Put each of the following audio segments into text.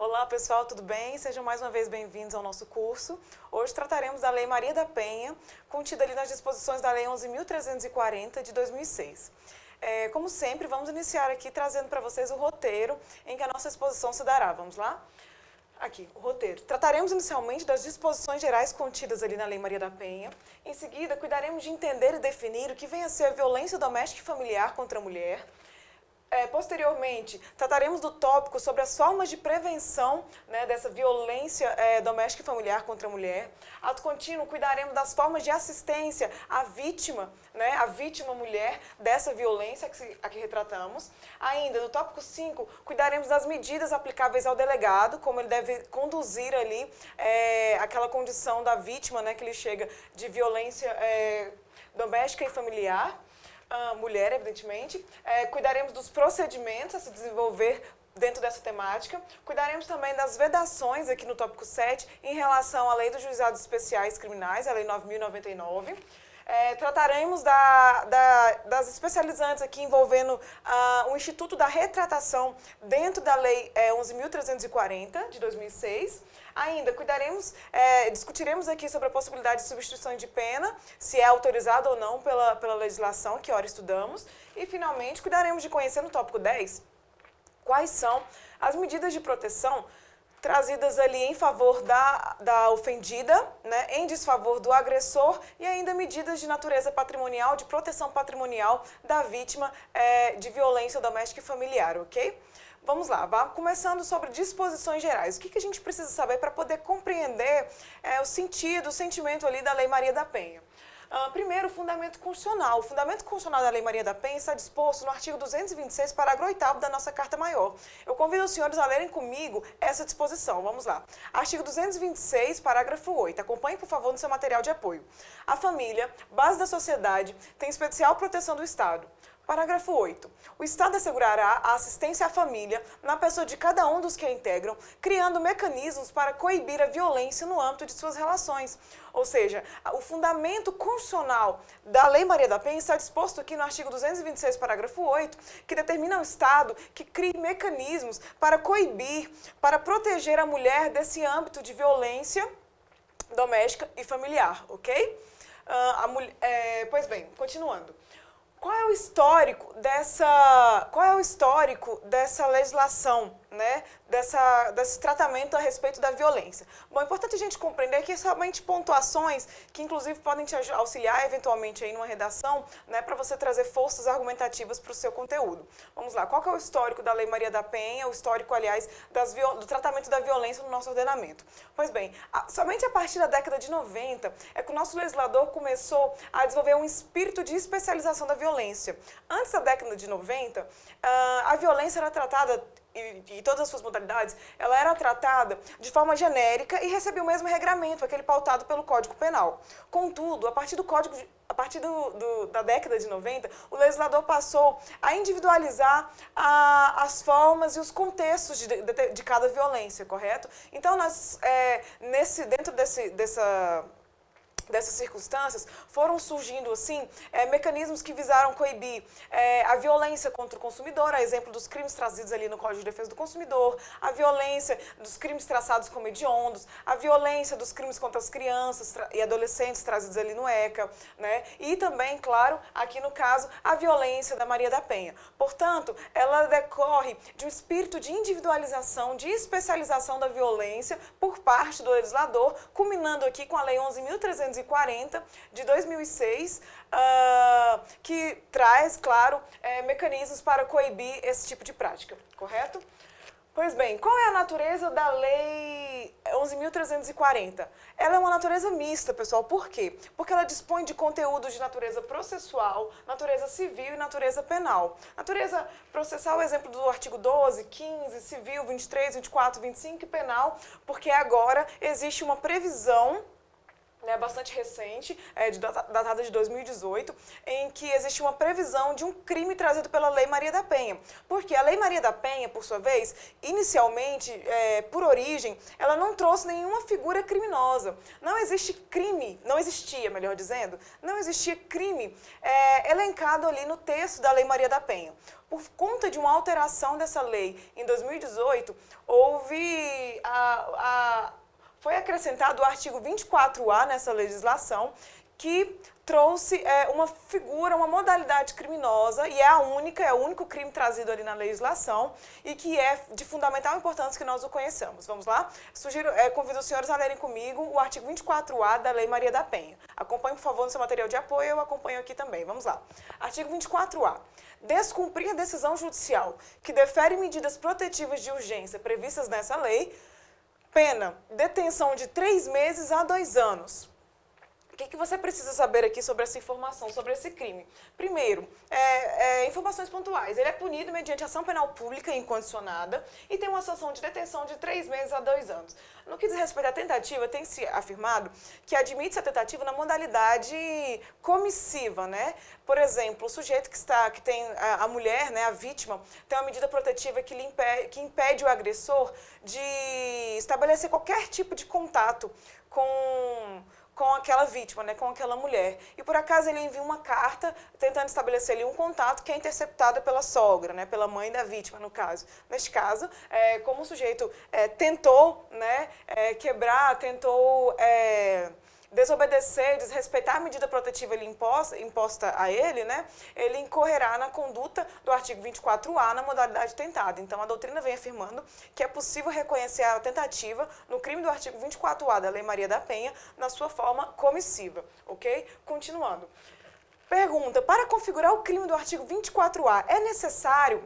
Olá pessoal, tudo bem? Sejam mais uma vez bem-vindos ao nosso curso. Hoje trataremos da Lei Maria da Penha, contida ali nas disposições da Lei 11.340 de 2006. Como sempre, vamos iniciar aqui trazendo para vocês o roteiro em que a nossa exposição se dará. Vamos lá? Aqui, o roteiro. Trataremos inicialmente das disposições gerais contidas ali na Lei Maria da Penha. Em seguida, cuidaremos de entender e definir o que vem a ser a violência doméstica e familiar contra a mulher. Posteriormente, trataremos do tópico sobre as formas de prevenção, né, dessa violência doméstica e familiar contra a mulher. Ato contínuo, cuidaremos das formas de assistência à vítima, né, a vítima mulher dessa violência que aqui retratamos. Ainda, no tópico 5, cuidaremos das medidas aplicáveis ao delegado, como ele deve conduzir ali aquela condição da vítima, né, que ele chega de violência doméstica e familiar. Mulher, evidentemente. Cuidaremos dos procedimentos a se desenvolver dentro dessa temática. Cuidaremos também das vedações, aqui no tópico 7, em relação à Lei dos Juizados Especiais Criminais, a Lei 9.099. Trataremos das especializantes aqui envolvendo o Instituto da Retratação dentro da Lei 11.340 de 2006. Ainda discutiremos aqui sobre a possibilidade de substituição de pena, se é autorizado ou não pela legislação que ora estudamos. E, finalmente, cuidaremos de conhecer no tópico 10 quais são as medidas de proteção trazidas ali em favor da ofendida, né, em desfavor do agressor e ainda medidas de natureza patrimonial, de proteção patrimonial da vítima de violência doméstica e familiar, ok? Vamos lá, começando sobre disposições gerais. O que a gente precisa saber para poder compreender o sentido, o sentimento ali da Lei Maria da Penha? Primeiro, o fundamento constitucional. O fundamento constitucional da Lei Maria da Penha está disposto no artigo 226, parágrafo 8º da nossa Carta Maior. Eu convido os senhores a lerem comigo essa disposição. Vamos lá. Artigo 226, parágrafo 8. Acompanhe, por favor, no seu material de apoio. A família, base da sociedade, tem especial proteção do Estado. Parágrafo 8. O Estado assegurará a assistência à família na pessoa de cada um dos que a integram, criando mecanismos para coibir a violência no âmbito de suas relações. Ou seja, o fundamento constitucional da Lei Maria da Penha está disposto aqui no artigo 226, parágrafo 8, que determina ao Estado que crie mecanismos para coibir, para proteger a mulher desse âmbito de violência doméstica e familiar, ok? Pois bem, continuando. Qual é o histórico dessa legislação, né? Desse tratamento a respeito da violência? Bom, é importante a gente compreender que somente pontuações que, inclusive, podem te auxiliar eventualmente aí numa redação, né, para você trazer forças argumentativas para o seu conteúdo. Vamos lá, qual que é o histórico da Lei Maria da Penha, o histórico, aliás, do tratamento da violência no nosso ordenamento? Pois bem, somente a partir da década de 90 é que o nosso legislador começou a desenvolver um espírito de especialização da violência. Antes da década de 90, a violência era tratada e todas as suas modalidades, ela era tratada de forma genérica e recebia o mesmo regramento, aquele pautado pelo Código Penal. Contudo, a partir da década de 90, o legislador passou a individualizar as formas e os contextos de cada violência, correto? Então, dentro dessas circunstâncias, foram surgindo, assim, mecanismos que visaram coibir a violência contra o consumidor, a exemplo dos crimes trazidos ali no Código de Defesa do Consumidor, a violência dos crimes traçados como hediondos, a violência dos crimes contra as crianças e adolescentes trazidos ali no ECA, né? E também, claro, aqui no caso, a violência da Maria da Penha. Portanto, ela decorre de um espírito de individualização, de especialização da violência por parte do legislador, culminando aqui com a Lei 11.340 de 2006, que traz, claro, mecanismos para coibir esse tipo de prática, correto? Pois bem, qual é a natureza da Lei 11.340? Ela é uma natureza mista, pessoal. Por quê? Porque ela dispõe de conteúdos de natureza processual, natureza civil e natureza penal. Natureza processual, exemplo do artigo 12, 15, civil, 23, 24, 25 e penal, porque agora existe uma previsão né, bastante recente, datada de 2018, em que existe uma previsão de um crime trazido pela Lei Maria da Penha. Porque a Lei Maria da Penha, por sua vez, inicialmente, por origem, ela não trouxe nenhuma figura criminosa. Não existe crime, não existia, melhor dizendo, não existia crime elencado ali no texto da Lei Maria da Penha. Por conta de uma alteração dessa lei em 2018, foi acrescentado o artigo 24A nessa legislação, que trouxe uma figura, uma modalidade criminosa, e é o único crime trazido ali na legislação, e que é de fundamental importância que nós o conheçamos. Vamos lá? Convido os senhores a lerem comigo o artigo 24A da Lei Maria da Penha. Acompanhe, por favor, no seu material de apoio, eu acompanho aqui também. Vamos lá. Artigo 24A. Descumprir a decisão judicial que defere medidas protetivas de urgência previstas nessa lei, pena, detenção de 3 meses a 2 anos. O que você precisa saber aqui sobre essa informação, sobre esse crime? Primeiro, informações pontuais. Ele é punido mediante ação penal pública incondicionada e tem uma sanção de detenção de 3 meses a 2 anos. No que diz respeito à tentativa, tem se afirmado que admite-se a tentativa na modalidade comissiva, né? Por exemplo, o sujeito que tem a mulher, né, a vítima, tem uma medida protetiva que impede o agressor de estabelecer qualquer tipo de contato com aquela vítima, né, com aquela mulher. E por acaso ele envia uma carta tentando estabelecer ali um contato que é interceptada pela sogra, né, pela mãe da vítima, no caso. Neste caso, como o sujeito tentou, né, tentou desobedecer, desrespeitar a medida protetiva imposta a ele, né, ele incorrerá na conduta do artigo 24A na modalidade tentada. Então, a doutrina vem afirmando que é possível reconhecer a tentativa no crime do artigo 24A da Lei Maria da Penha na sua forma comissiva, ok? Continuando. Pergunta, para configurar o crime do artigo 24A, é necessário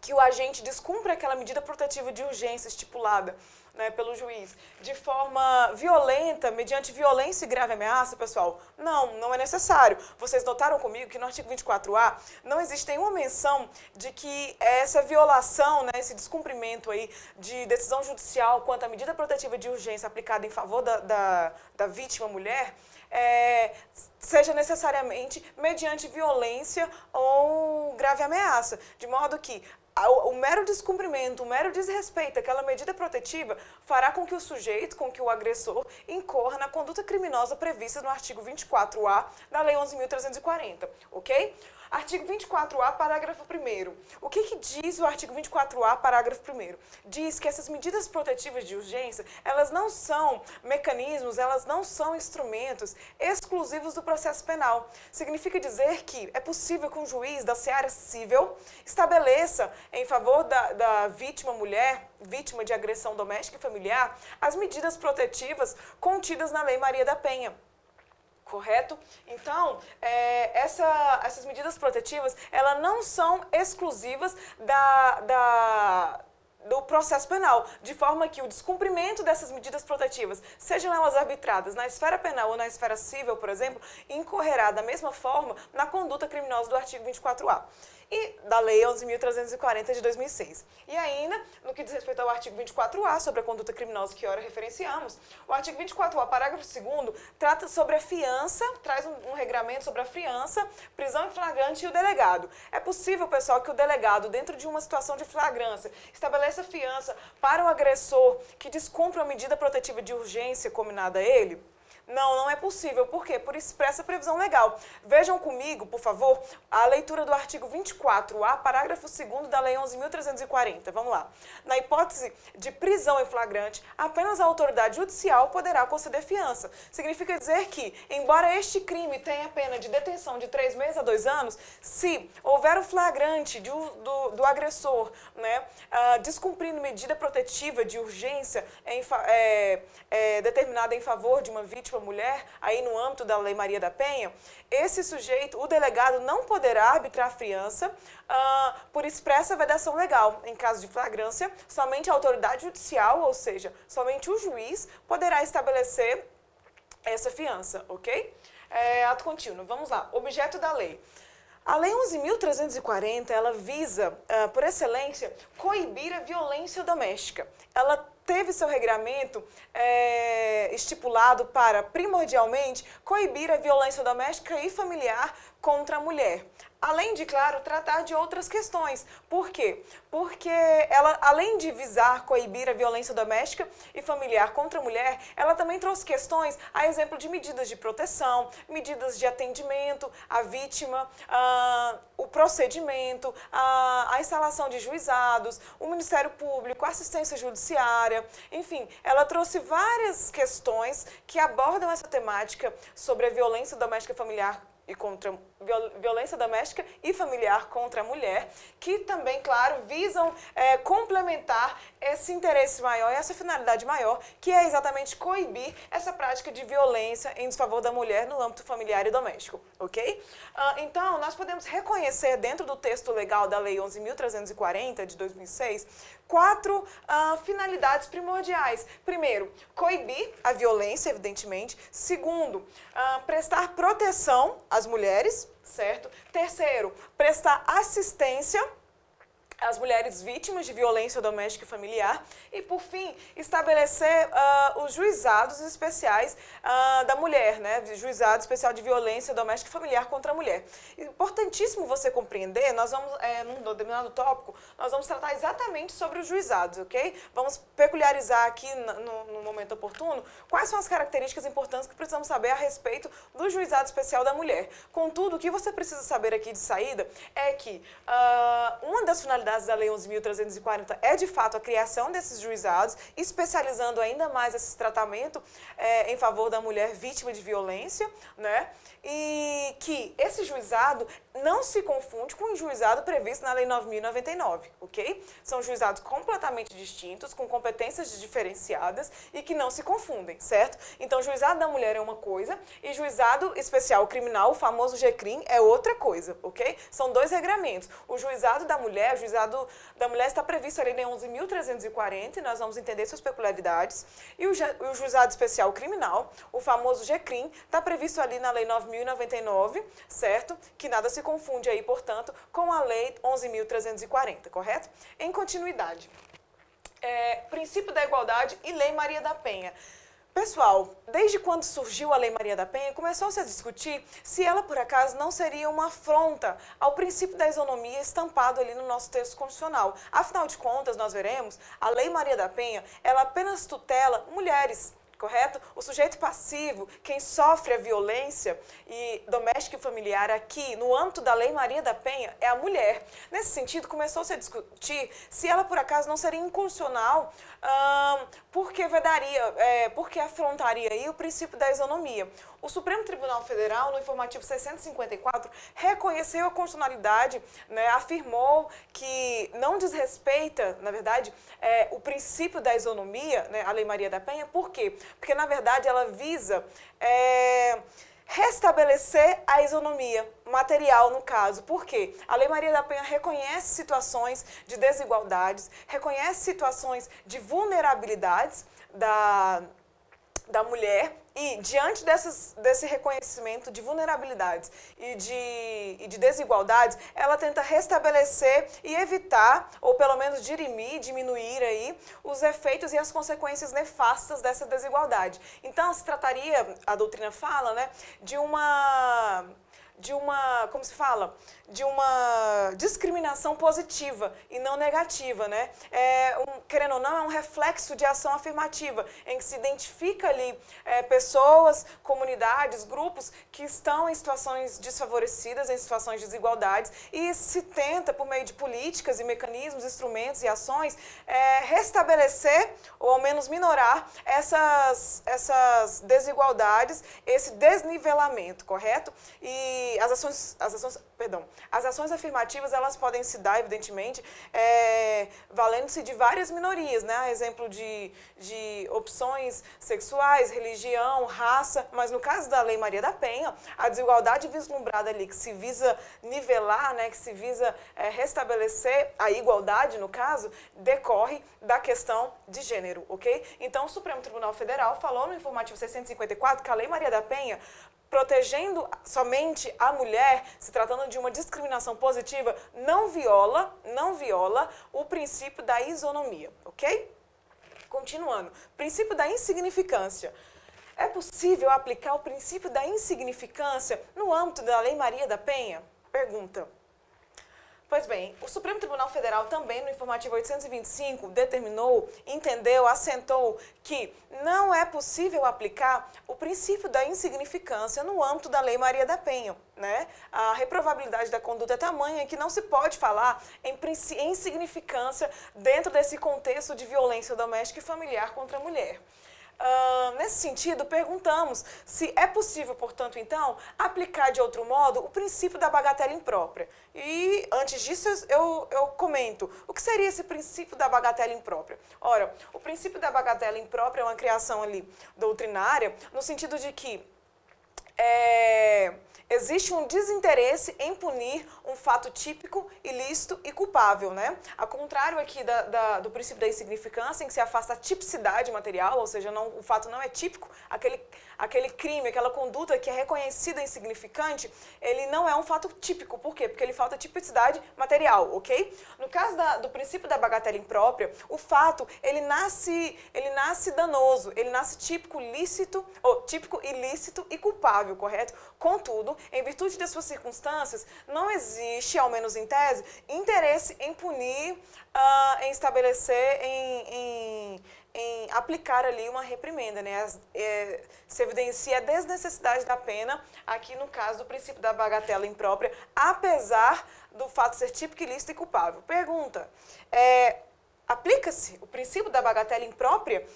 que o agente descumpra aquela medida protetiva de urgência estipulada, né, pelo juiz, de forma violenta, mediante violência e grave ameaça, pessoal? Não é necessário. Vocês notaram comigo que no artigo 24A não existe nenhuma menção de que essa violação, né, esse descumprimento aí de decisão judicial quanto à medida protetiva de urgência aplicada em favor da vítima mulher, seja necessariamente mediante violência ou grave ameaça, de modo que o mero descumprimento, o mero desrespeito àquela medida protetiva fará com que o sujeito, com que o agressor, incorra na conduta criminosa prevista no artigo 24A da Lei 11.340, ok? Artigo 24A, parágrafo 1º. O que diz o artigo 24A, parágrafo 1º? Diz que essas medidas protetivas de urgência, elas não são mecanismos, elas não são instrumentos exclusivos do processo penal. Significa dizer que é possível que um juiz da seara civil estabeleça em favor da vítima mulher, vítima de agressão doméstica e familiar, as medidas protetivas contidas na Lei Maria da Penha. Correto? Então, essas medidas protetivas, elas não são exclusivas do processo penal, de forma que o descumprimento dessas medidas protetivas, sejam elas arbitradas na esfera penal ou na esfera civil, por exemplo, incorrerá da mesma forma na conduta criminosa do artigo 24A. E da Lei 11.340 de 2006. E ainda, no que diz respeito ao artigo 24A, sobre a conduta criminosa que ora referenciamos, o artigo 24A, parágrafo 2º, trata sobre a fiança, traz um regramento sobre a fiança, prisão em flagrante e o delegado. É possível, pessoal, que o delegado, dentro de uma situação de flagrância, estabeleça fiança para o agressor que descumpra a medida protetiva de urgência combinada a ele? Não é possível. Por quê? Por expressa previsão legal. Vejam comigo, por favor, a leitura do artigo 24A, parágrafo 2º da Lei 11.340. Vamos lá. Na hipótese de prisão em flagrante, apenas a autoridade judicial poderá conceder fiança. Significa dizer que, embora este crime tenha pena de detenção de 3 meses a 2 anos, se houver o flagrante do agressor, né, descumprindo medida protetiva de urgência determinada em favor de uma vítima mulher, aí no âmbito da Lei Maria da Penha, esse sujeito, o delegado, não poderá arbitrar fiança por expressa vedação legal. Em caso de flagrância, somente a autoridade judicial, ou seja, somente o juiz, poderá estabelecer essa fiança, ok? Ato contínuo. Vamos lá. Objeto da lei. A Lei 11.340, ela visa, por excelência, coibir a violência doméstica. Ela teve seu regramento estipulado para, primordialmente, coibir a violência doméstica e familiar contra a mulher. Além de, claro, tratar de outras questões. Por quê? Porque ela, além de visar coibir a violência doméstica e familiar contra a mulher, ela também trouxe questões, a exemplo de medidas de proteção, medidas de atendimento à vítima, o procedimento, a instalação de juizados, o Ministério Público, a assistência judiciária, enfim, ela trouxe várias questões que abordam essa temática sobre a violência doméstica e familiar e contra violência doméstica e familiar contra a mulher, que também, claro, visam complementar esse interesse maior e essa finalidade maior, que é exatamente coibir essa prática de violência em desfavor da mulher no âmbito familiar e doméstico, ok? Então, nós podemos reconhecer dentro do texto legal da Lei 11.340, de 2006, quatro finalidades primordiais. Primeiro, coibir a violência, evidentemente. Segundo, prestar proteção às mulheres, certo? Terceiro, prestar assistência às mulheres vítimas de violência doméstica e familiar. E, por fim, estabelecer os juizados especiais da mulher, né? Juizado especial de violência doméstica e familiar contra a mulher. Importantíssimo você compreender, nós vamos, num determinado tópico, nós vamos tratar exatamente sobre os juizados, ok? Vamos peculiarizar aqui no momento oportuno quais são as características importantes que precisamos saber a respeito do juizado especial da mulher. Contudo, o que você precisa saber aqui de saída é que uma das finalidades da Lei 11.340 é, de fato, a criação desses juizados, especializando ainda mais esse tratamento em favor da mulher vítima de violência, né? E que esse juizado não se confunde com o juizado previsto na Lei 9.099, ok? São juizados completamente distintos, com competências diferenciadas e que não se confundem, certo? Então, o juizado da mulher é uma coisa e juizado especial criminal, o famoso GCRIM, é outra coisa, ok? São dois regramentos. O juizado da mulher está previsto ali em 11.340, e nós vamos entender suas peculiaridades. E o juizado especial criminal, o famoso GCRIM, está previsto ali na Lei 9.099, certo? Que nada se confunde aí, portanto, com a Lei 11.340, correto? Em continuidade, princípio da igualdade e Lei Maria da Penha. Pessoal, desde quando surgiu a Lei Maria da Penha, começou-se a discutir se ela, por acaso, não seria uma afronta ao princípio da isonomia estampado ali no nosso texto constitucional. Afinal de contas, nós veremos, a Lei Maria da Penha, ela apenas tutela mulheres, correto? O sujeito passivo, quem sofre a violência doméstica e familiar aqui, no âmbito da Lei Maria da Penha, é a mulher. Nesse sentido, começou-se a discutir se ela, por acaso, não seria inconstitucional, porque afrontaria aí o princípio da isonomia. O Supremo Tribunal Federal, no informativo 654, reconheceu a constitucionalidade, né, afirmou que não desrespeita, na verdade, o princípio da isonomia, né, a Lei Maria da Penha. Por quê? Porque, na verdade, ela visa restabelecer a isonomia material, no caso. Por quê? A Lei Maria da Penha reconhece situações de desigualdades, reconhece situações de vulnerabilidades da mulher e, diante desse reconhecimento de vulnerabilidades e de desigualdades, ela tenta restabelecer e evitar, ou pelo menos dirimir, diminuir aí, os efeitos e as consequências nefastas dessa desigualdade. Então, se trataria, a doutrina fala, né, de uma, como se fala? De uma discriminação positiva e não negativa, né? Querendo ou não, é um reflexo de ação afirmativa, em que se identifica ali pessoas, comunidades, grupos que estão em situações desfavorecidas, em situações de desigualdades, e se tenta, por meio de políticas e mecanismos, instrumentos e ações, restabelecer, ou ao menos minorar, essas desigualdades, esse desnivelamento, correto? E as ações afirmativas, elas podem se dar, evidentemente, valendo-se de várias minorias, né? Exemplo de opções sexuais, religião, raça, mas no caso da Lei Maria da Penha, a desigualdade vislumbrada ali, que se visa nivelar, né? Que se visa restabelecer a igualdade, no caso, decorre da questão de gênero, ok? Então, o Supremo Tribunal Federal falou no informativo 654 que a Lei Maria da Penha protegendo somente a mulher, se tratando de uma discriminação positiva, não viola o princípio da isonomia, ok? Continuando, princípio da insignificância. É possível aplicar o princípio da insignificância no âmbito da Lei Maria da Penha? Pergunta. Pois bem, o Supremo Tribunal Federal também, no informativo 825, determinou, entendeu, assentou que não é possível aplicar o princípio da insignificância no âmbito da Lei Maria da Penha, né? A reprovabilidade da conduta é tamanha que não se pode falar em insignificância dentro desse contexto de violência doméstica e familiar contra a mulher. Nesse sentido, perguntamos se é possível, portanto, então, aplicar de outro modo o princípio da bagatela imprópria. E, antes disso, eu comento, o que seria esse princípio da bagatela imprópria? Ora, o princípio da bagatela imprópria é uma criação ali doutrinária, no sentido de que existe um desinteresse em punir um fato típico, ilícito e culpável, né? Ao contrário aqui do princípio da insignificância, em que se afasta a tipicidade material, ou seja, o fato não é típico, aquele crime, aquela conduta que é reconhecida insignificante, ele não é um fato típico. Por quê? Porque ele falta tipicidade material, ok? No caso do princípio da bagatela imprópria, o fato, ele nasce danoso, ele nasce típico, ilícito e culpável, correto? Contudo, em virtude das suas circunstâncias, não existe, ao menos em tese, interesse em punir, em estabelecer, em aplicar ali uma reprimenda, né? Se evidencia a desnecessidade da pena, aqui no caso do princípio da bagatela imprópria, apesar do fato ser típico, ilícito e culpável. Pergunta, aplica-se o princípio da bagatela imprópria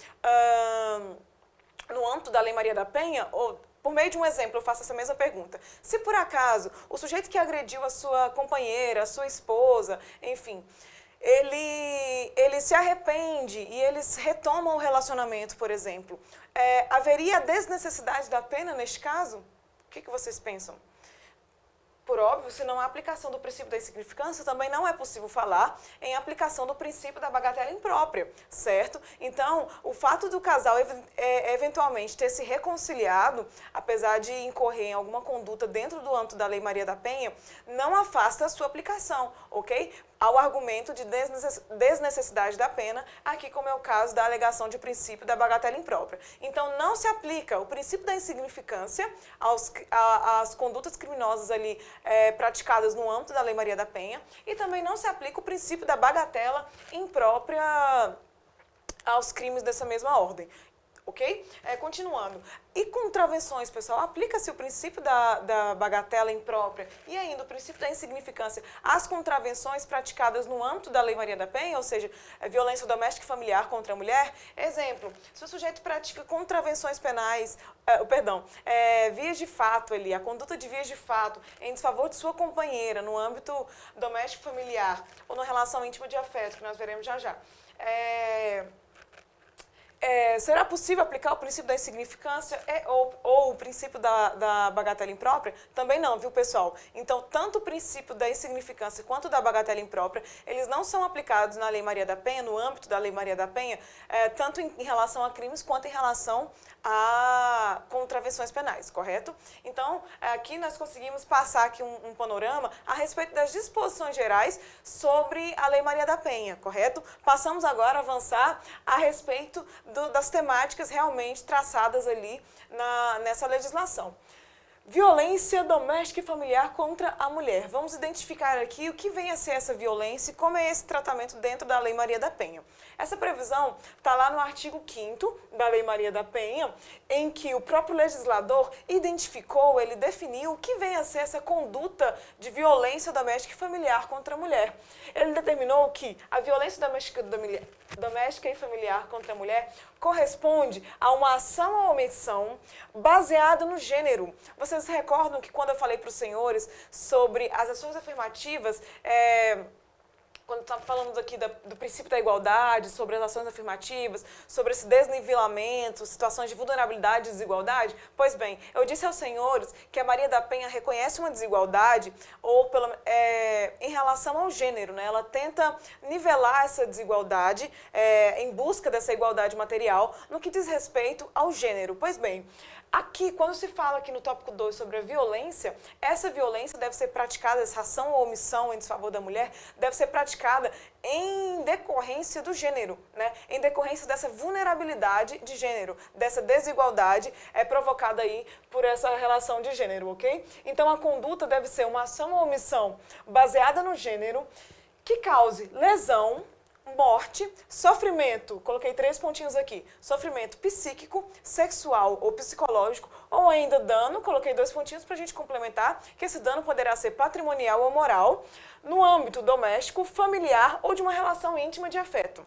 no âmbito da Lei Maria da Penha? Ou, por meio de um exemplo, eu faço essa mesma pergunta. Se por acaso o sujeito que agrediu a sua companheira, a sua esposa, enfim, ele se arrepende e eles retomam o relacionamento, por exemplo, haveria desnecessidade da pena neste caso? O que vocês pensam? Por óbvio, se não há aplicação do princípio da insignificância, também não é possível falar em aplicação do princípio da bagatela imprópria, certo? Então, o fato do casal eventualmente ter se reconciliado, apesar de incorrer em alguma conduta dentro do âmbito da Lei Maria da Penha, não afasta a sua aplicação, ok? Ao argumento de desnecessidade da pena, aqui como é o caso da alegação de princípio da bagatela imprópria. Então, não se aplica o princípio da insignificância às condutas criminosas ali praticadas no âmbito da Lei Maria da Penha e também não se aplica o princípio da bagatela imprópria aos crimes dessa mesma ordem. Ok? Continuando. E contravenções, pessoal, aplica-se o princípio da bagatela imprópria e ainda o princípio da insignificância às contravenções praticadas no âmbito da Lei Maria da Penha, ou seja, violência doméstica e familiar contra a mulher. Exemplo, se o sujeito pratica contravenções penais, vias de fato ali, a conduta de vias de fato em desfavor de sua companheira no âmbito doméstico e familiar ou na relação íntima de afeto, que nós veremos já já. Será possível aplicar o princípio da insignificância ou o princípio da bagatela imprópria? Também não, viu, pessoal? Então, tanto o princípio da insignificância quanto da bagatela imprópria, eles não são aplicados na Lei Maria da Penha, no âmbito da Lei Maria da Penha, tanto em relação a crimes quanto em relação a contravenções penais, correto? Então, aqui nós conseguimos passar aqui um panorama a respeito das disposições gerais sobre a Lei Maria da Penha, correto? Passamos agora a avançar a respeito das temáticas realmente traçadas ali nessa legislação. Violência doméstica e familiar contra a mulher. Vamos identificar aqui o que vem a ser essa violência e como é esse tratamento dentro da Lei Maria da Penha. Essa previsão está lá no artigo 5º da Lei Maria da Penha, em que o próprio legislador identificou, ele definiu o que vem a ser essa conduta de violência doméstica e familiar contra a mulher. Ele determinou que a violência doméstica e familiar contra a mulher corresponde a uma ação ou omissão baseada no gênero. Vocês recordam que quando eu falei para os senhores sobre as ações afirmativas, quando falamos aqui do princípio da igualdade, sobre as ações afirmativas, sobre esse desnivelamento, situações de vulnerabilidade e desigualdade, pois bem, eu disse aos senhores que a Maria da Penha reconhece uma desigualdade em relação ao gênero, né? Ela tenta nivelar essa desigualdade em busca dessa igualdade material no que diz respeito ao gênero. Pois bem, Aqui, quando se fala aqui no tópico 2 sobre a violência, essa violência deve ser praticada, essa ação ou omissão em desfavor da mulher, deve ser praticada em decorrência do gênero, né? Em decorrência dessa vulnerabilidade de gênero, dessa desigualdade provocada aí por essa relação de gênero, ok? Então, a conduta deve ser uma ação ou omissão baseada no gênero que cause lesão, morte, sofrimento, coloquei 3 pontinhos aqui, sofrimento psíquico, sexual ou psicológico, ou ainda dano, coloquei 2 pontinhos para a gente complementar, que esse dano poderá ser patrimonial ou moral, no âmbito doméstico, familiar ou de uma relação íntima de afeto.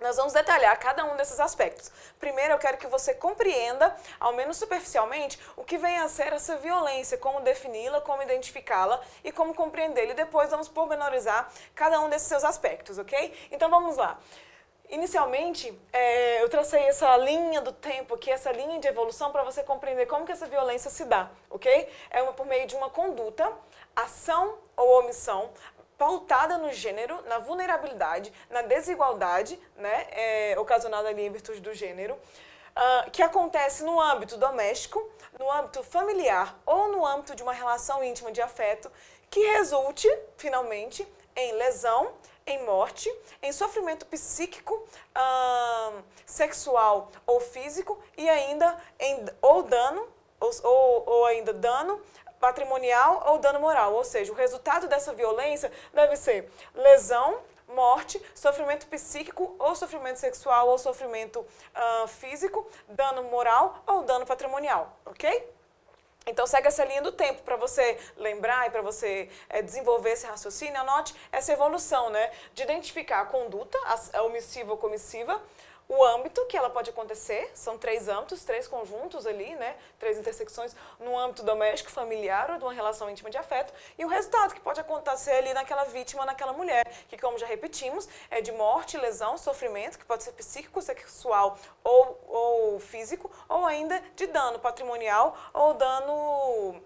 Nós vamos detalhar cada um desses aspectos. Primeiro, eu quero que você compreenda, ao menos superficialmente, o que vem a ser essa violência, como defini-la, como identificá-la e como compreendê-la. E depois vamos pormenorizar cada um desses seus aspectos, ok? Então vamos lá. Inicialmente, eu tracei essa linha do tempo aqui, essa linha de evolução para você compreender como que essa violência se dá, ok? Por meio de uma conduta, ação ou omissão, pautada no gênero, na vulnerabilidade, na desigualdade, né, ocasionada ali em virtude do gênero, que acontece no âmbito doméstico, no âmbito familiar ou no âmbito de uma relação íntima de afeto, que resulte, finalmente, em lesão, em morte, em sofrimento psíquico, sexual ou físico e ainda ou dano, ou ainda dano patrimonial ou dano moral, ou seja, o resultado dessa violência deve ser lesão, morte, sofrimento psíquico ou sofrimento sexual ou sofrimento físico, dano moral ou dano patrimonial, ok? Então segue essa linha do tempo para você lembrar e para você desenvolver esse raciocínio, anote essa evolução, né, de identificar a conduta, a omissiva ou comissiva, o âmbito que ela pode acontecer, são 3 âmbitos, 3 conjuntos ali, né? 3 intersecções no âmbito doméstico, familiar ou de uma relação íntima de afeto. E o resultado que pode acontecer ali naquela vítima, naquela mulher, que como já repetimos, é de morte, lesão, sofrimento, que pode ser psíquico, sexual ou físico, ou ainda de dano patrimonial ou dano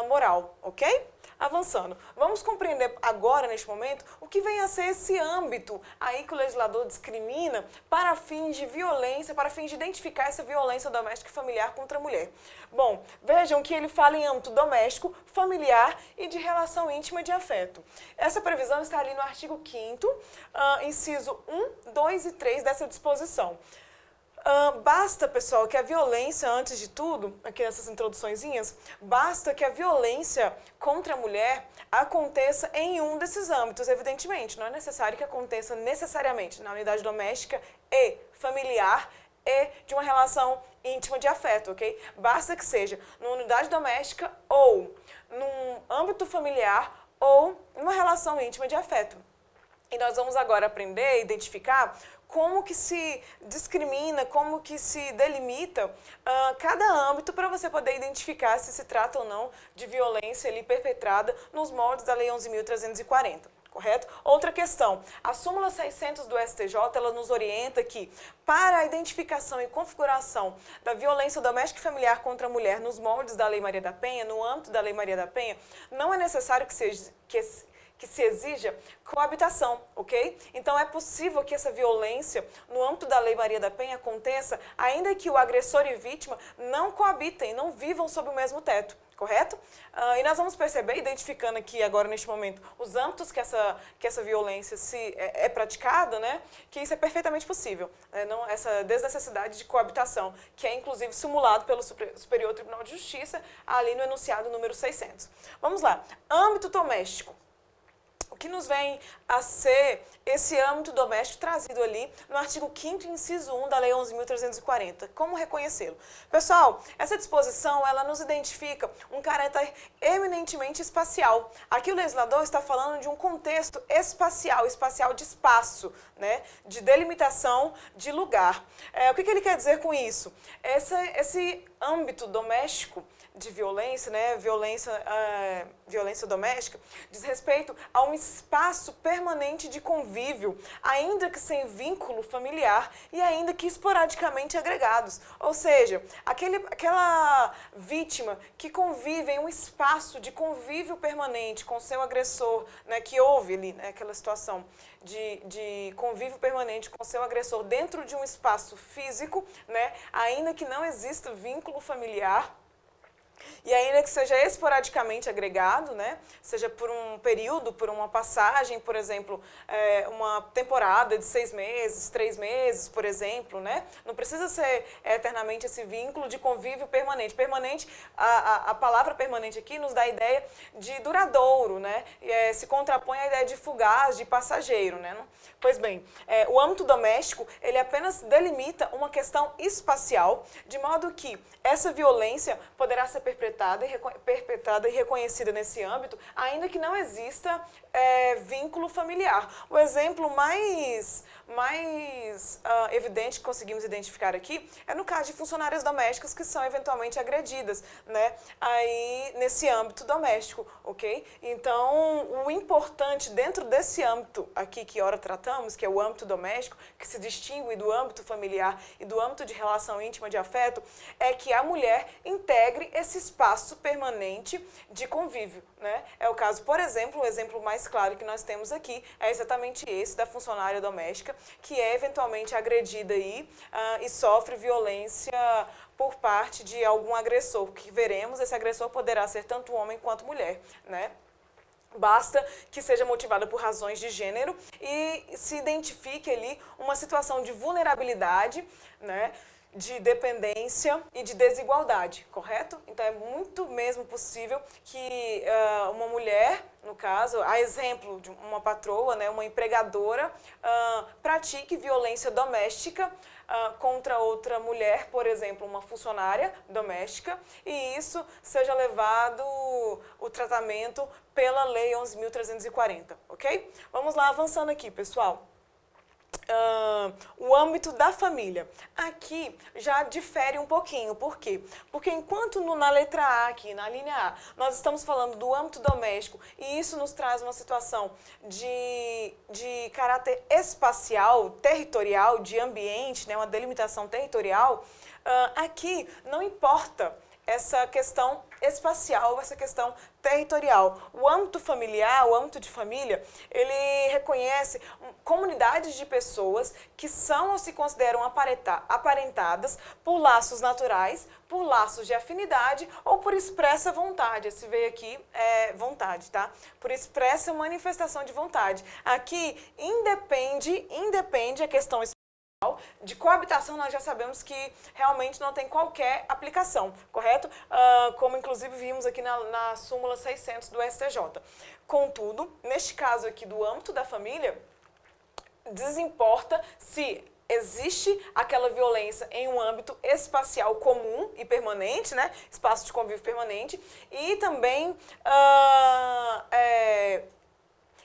moral, ok? Avançando, vamos compreender agora, neste momento, o que vem a ser esse âmbito aí que o legislador discrimina para fins de violência, para fins de identificar essa violência doméstica e familiar contra a mulher. Bom, vejam que ele fala em âmbito doméstico, familiar e de relação íntima de afeto. Essa previsão está ali no artigo 5º, inciso 1, 2 e 3 dessa disposição. Basta, pessoal, que a violência, antes de tudo, aqui nessas introduçõezinhas, basta que a violência contra a mulher aconteça em um desses âmbitos, evidentemente. Não é necessário que aconteça necessariamente na unidade doméstica e familiar e de uma relação íntima de afeto, ok? Basta que seja numa unidade doméstica ou num âmbito familiar ou numa relação íntima de afeto. E nós vamos agora aprender a identificar como que se discrimina, como que se delimita cada âmbito para você poder identificar se se trata ou não de violência ali perpetrada nos moldes da Lei 11.340. Correto? Outra questão, a súmula 600 do STJ, ela nos orienta que para a identificação e configuração da violência doméstica e familiar contra a mulher nos moldes da Lei Maria da Penha, no âmbito da Lei Maria da Penha, não é necessário que se exija coabitação, ok? Então é possível que essa violência no âmbito da Lei Maria da Penha aconteça ainda que o agressor e vítima não coabitem, não vivam sob o mesmo teto, correto? E nós vamos perceber, identificando aqui agora neste momento, os âmbitos que essa violência é praticada, né? Que isso é perfeitamente possível, essa desnecessidade de coabitação, que é inclusive simulado pelo Superior Tribunal de Justiça ali no enunciado número 600. Vamos lá, âmbito doméstico. O que nos vem a ser esse âmbito doméstico trazido ali no artigo 5º, inciso 1 da Lei 11.340. Como reconhecê-lo? Pessoal, essa disposição, ela nos identifica um caráter eminentemente espacial. Aqui o legislador está falando de um contexto espacial de espaço, né? De delimitação de lugar. O que ele quer dizer com isso? Esse âmbito doméstico de violência, né, violência doméstica, diz respeito a um espaço permanente de convívio, ainda que sem vínculo familiar e ainda que esporadicamente agregados. Ou seja, aquela vítima que convive em um espaço de convívio permanente com seu agressor, né, que houve ali, né, aquela situação de convívio permanente com seu agressor dentro de um espaço físico, né, ainda que não exista vínculo familiar, e ainda que seja esporadicamente agregado, né, seja por um período, por uma passagem, por exemplo, uma temporada de 6 meses, 3 meses, por exemplo, né, não precisa ser eternamente esse vínculo de convívio permanente. Permanente, a palavra permanente aqui nos dá a ideia de duradouro, né, se contrapõe à ideia de fugaz, de passageiro, né. Pois bem, o âmbito doméstico, ele apenas delimita uma questão espacial, de modo que essa violência poderá ser perpetrada e reconhecida nesse âmbito, ainda que não exista vínculo familiar. O exemplo mais evidente que conseguimos identificar aqui é no caso de funcionárias domésticas que são eventualmente agredidas, né, aí nesse âmbito doméstico, ok? Então, o importante dentro desse âmbito aqui que ora tratamos, que é o âmbito doméstico, que se distingue do âmbito familiar e do âmbito de relação íntima de afeto, é que a mulher integre esse espaço permanente de convívio, né? É o caso, por exemplo, o exemplo mais claro que nós temos aqui é exatamente esse da funcionária doméstica, que é eventualmente agredida aí e sofre violência por parte de algum agressor, que veremos, esse agressor poderá ser tanto homem quanto mulher, né? Basta que seja motivada por razões de gênero e se identifique ali uma situação de vulnerabilidade, né, de dependência e de desigualdade, correto? Então é muito mesmo possível que uma mulher, no caso, a exemplo de uma patroa, né, uma empregadora, pratique violência doméstica contra outra mulher, por exemplo, uma funcionária doméstica, e isso seja levado o tratamento pela Lei 11.340, ok? Vamos lá, avançando aqui, pessoal. O âmbito da família. Aqui já difere um pouquinho. Por quê? Porque enquanto na letra A, aqui na linha A, nós estamos falando do âmbito doméstico e isso nos traz uma situação de caráter espacial, territorial, de ambiente, né, uma delimitação territorial, aqui não importa essa questão espacial, essa questão territorial. O âmbito familiar, o âmbito de família, ele reconhece comunidades de pessoas que são ou se consideram aparentadas por laços naturais, por laços de afinidade ou por expressa vontade. Esse veio aqui é vontade, tá? Por expressa manifestação de vontade. Aqui independe a questão de coabitação, nós já sabemos que realmente não tem qualquer aplicação, correto? Como inclusive vimos aqui na súmula 600 do STJ. Contudo, neste caso aqui do âmbito da família, desimporta se existe aquela violência em um âmbito espacial comum e permanente, né? Espaço de convívio permanente, e também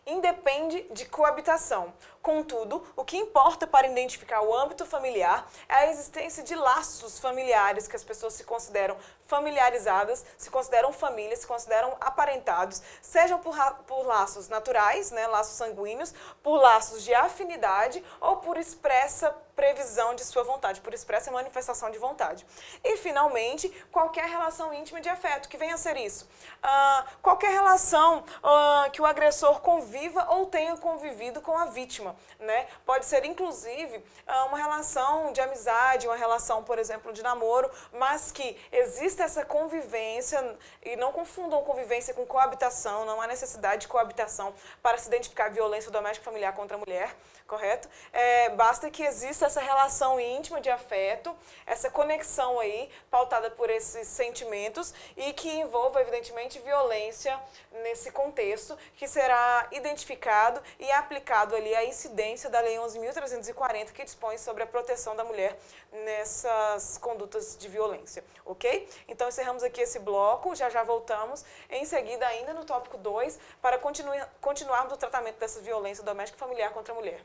independe de coabitação. Contudo, o que importa para identificar o âmbito familiar é a existência de laços familiares que as pessoas se consideram familiarizadas, se consideram família, se consideram aparentados, sejam por laços naturais, né, laços sanguíneos, por laços de afinidade ou por expressa previsão de sua vontade, por expressa manifestação de vontade. E, finalmente, qualquer relação íntima de afeto, que venha a ser isso. Qualquer relação que o agressor conviva ou tenha convivido com a vítima, né? Pode ser, inclusive, uma relação de amizade, uma relação, por exemplo, de namoro, mas que exista essa convivência, e não confundam convivência com coabitação, não há necessidade de coabitação para se identificar violência doméstica familiar contra a mulher, correto? Basta que exista essa relação íntima de afeto, essa conexão aí, pautada por esses sentimentos e que envolva, evidentemente, violência nesse contexto, que será identificado e aplicado ali a incidência da Lei 11.340, que dispõe sobre a proteção da mulher nessas condutas de violência, ok? Então, encerramos aqui esse bloco, já voltamos, em seguida ainda no tópico 2, para continuarmos o tratamento dessa violência doméstica e familiar contra a mulher.